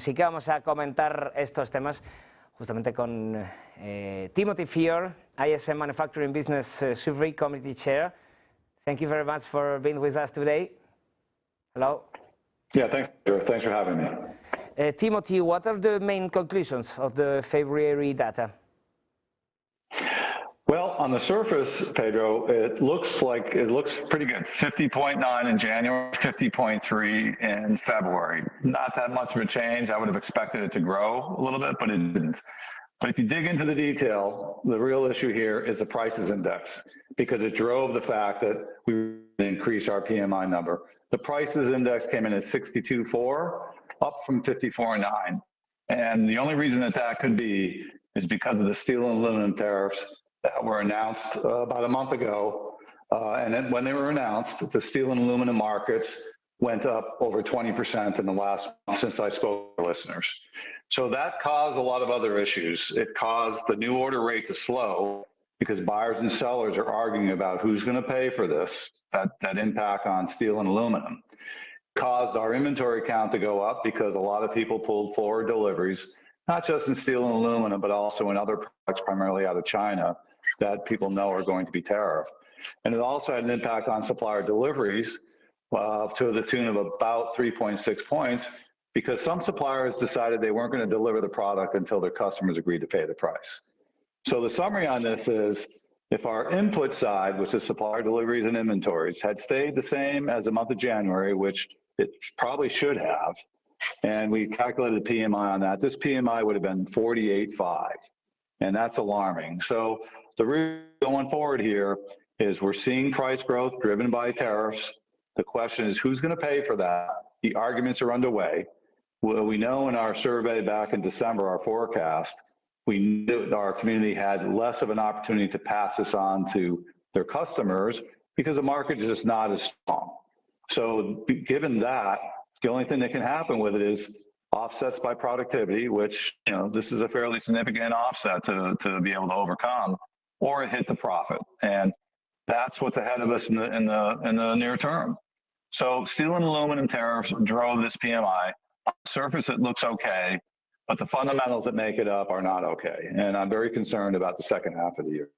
Así que vamos a comentar estos temas justamente con Timothy Fiore, ISM Manufacturing Business Sube Committee Chair. Thank you very much for being with us today. Hello. Yeah, thanks for having me. Timothy, what are the main conclusions of the February data? Well, on the surface, Pedro, it looks pretty good. 50.9 in January, 50.3 in February. Not that much of a change. I would have expected it to grow a little bit, but it didn't. But if you dig into the detail, the real issue here is the prices index, because it drove the fact that we increased our PMI number. The prices index came in at 62.4, up from 54.9. And the only reason that could be is because of the steel and aluminum tariffs that were announced about a month ago. And then when they were announced, the steel and aluminum markets went up over 20% in the last month since I spoke to listeners. So that caused a lot of other issues. It caused the new order rate to slow because buyers and sellers are arguing about who's going to pay for this, that impact on steel and aluminum. Caused our inventory count to go up because a lot of people pulled forward deliveries, not just in steel and aluminum, but also in other products, primarily out of China, that people know are going to be tariffed. And it also had an impact on supplier deliveries to the tune of about 3.6 points, because some suppliers decided they weren't going to deliver the product until their customers agreed to pay the price. So the summary on this is, if our input side, which is supplier deliveries and inventories, had stayed the same as the month of January, which it probably should have, and we calculated the PMI on that, this PMI would have been 48.5, and that's alarming. So the reason going forward here is we're seeing price growth driven by tariffs. The question is, who's going to pay for that? The arguments are underway. Well, we know in our survey back in December, our forecast, we knew that our community had less of an opportunity to pass this on to their customers because the market is just not as strong. So given that, the only thing that can happen with it is offsets by productivity, which, you know, this is a fairly significant offset to be able to overcome, or hit the profit. And that's what's ahead of us in the near term. So steel and aluminum tariffs drove this PMI. On the surface, it looks okay, but the fundamentals that make it up are not okay. And I'm very concerned about the second half of the year.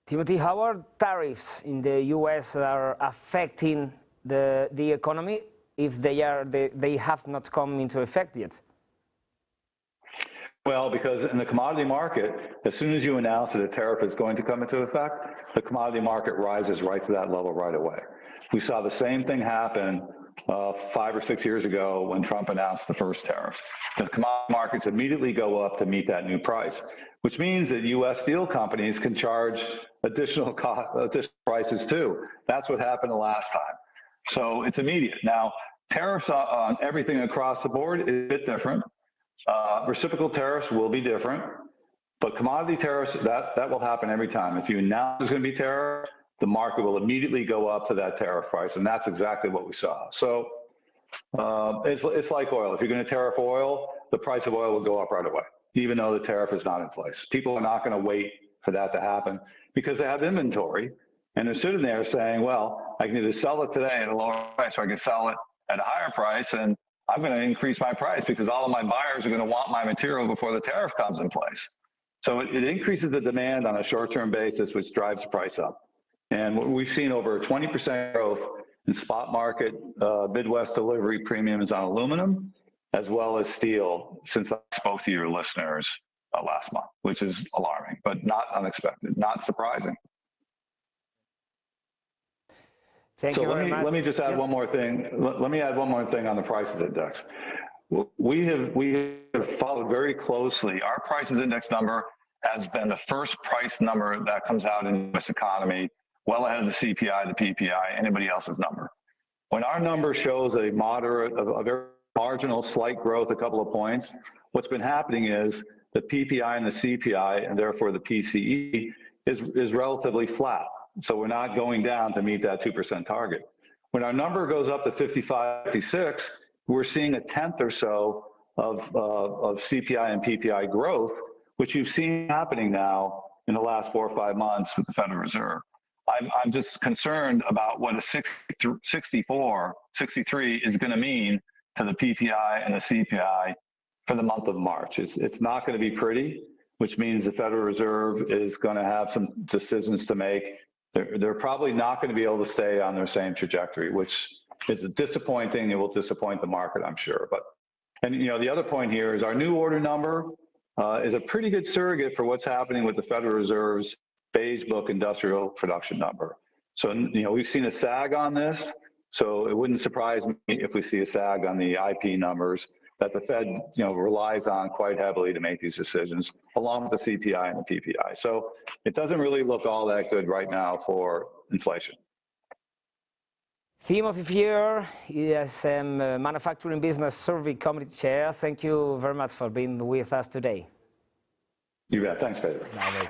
Timothy, how are tariffs in the US are affecting the economy if they have not come into effect yet? Well, because in the commodity market, as soon as you announce that a tariff is going to come into effect, the commodity market rises right to that level right away. We saw the same thing happen 5 or 6 years ago when Trump announced the first tariff. The commodity markets immediately go up to meet that new price, which means that U.S. steel companies can charge additional prices too. That's what happened the last time. So it's immediate. Now, tariffs on everything across the board is a bit different. Reciprocal tariffs will be different, but commodity tariffs, that will happen every time. If you announce there's going to be tariff, the market will immediately go up to that tariff price, and that's exactly what we saw. So it's like oil. If you're going to tariff oil, the price of oil will go up right away, even though the tariff is not in place. People are not going to wait for that to happen because they have inventory, and they're sitting there saying, well, I can either sell it today at a lower price, or I can sell it at a higher price, and I'm going to increase my price because all of my buyers are going to want my material before the tariff comes in place. So it increases the demand on a short-term basis, which drives the price up. And we've seen over 20% growth in spot market Midwest delivery premiums on aluminum, as well as steel, since I spoke to your listeners last month, which is alarming, but not unexpected, not surprising. Thank you very much. Let me just add one more thing. Let me add one more thing on the prices index. We have followed very closely. Our prices index number has been the first price number that comes out in the U.S. economy, well ahead of the CPI, the PPI, anybody else's number. When our number shows a moderate, a very marginal slight growth, a couple of points, what's been happening is the PPI and the CPI, and therefore the PCE, is relatively flat. So we're not going down to meet that 2% target. When our number goes up to 55, 56, we're seeing a tenth or so of CPI and PPI growth, which you've seen happening now in the last 4 or 5 months with the Federal Reserve. I'm just concerned about what a 64, 63 is going to mean to the PPI and the CPI for the month of March. It's not going to be pretty, which means the Federal Reserve is going to have some decisions to make. They're probably not going to be able to stay on their same trajectory, which is disappointing. It will disappoint the market, I'm sure. And the other point here is our new order number is a pretty good surrogate for what's happening with the Federal Reserve's beige book industrial production number. So, we've seen a sag on this. So it wouldn't surprise me if we see a sag on the IP numbers that the Fed, relies on quite heavily to make these decisions, along with the CPI and the PPI. So it doesn't really look all that good right now for inflation. Theme of the year is Manufacturing Business Survey Committee Chair. Thank you very much for being with us today. You bet. Thanks, Pedro. Bye-bye.